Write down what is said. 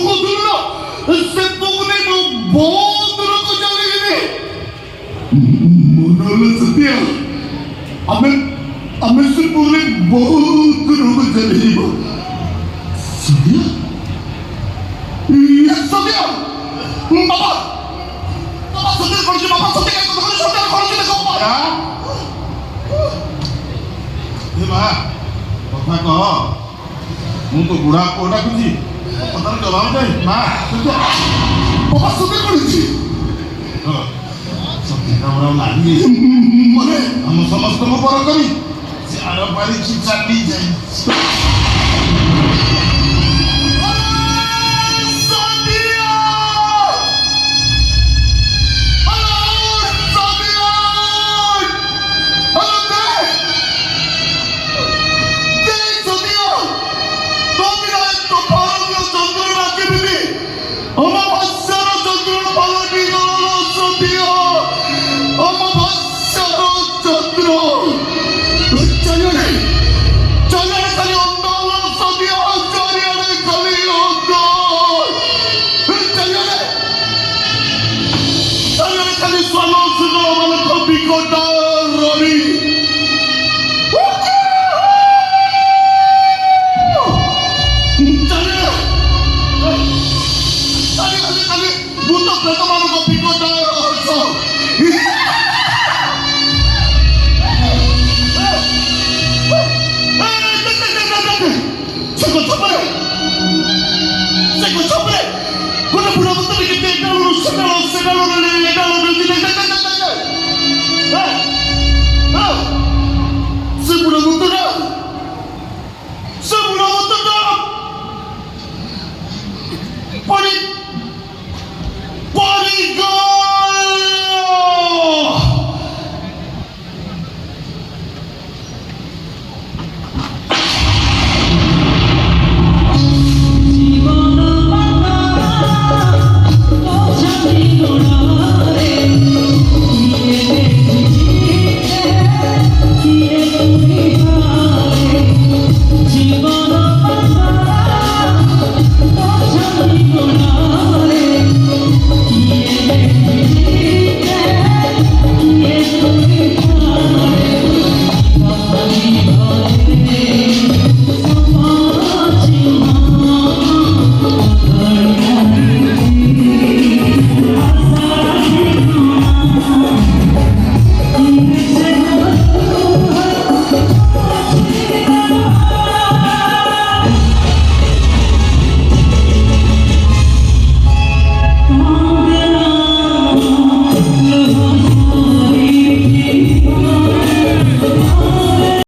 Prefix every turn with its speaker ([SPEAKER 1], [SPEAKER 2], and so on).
[SPEAKER 1] buku dulu sepung ni bodoh aku jauh ini menolak setia Amin sepung ni bodoh aku jauh ini setia iya setia Bapak setia kalau cuma Bapak setia kalau kita kau ya mah কথা কহ ମୁଁ ତ ବୁଢ଼ା ପୁଅ ଡାକୁଛି କଥାର ଜବାବ ଦେ ମା ବାପା ସତେ କରିଛି ସତେ ଆମର ଲାଗି ମାନେ ଆମ ସମସ୍ତଙ୍କୁ ପର କରି ସେ ଆର ପାରିଛି ଚାଲି ଯାଇ butuh mereka mau kopi kota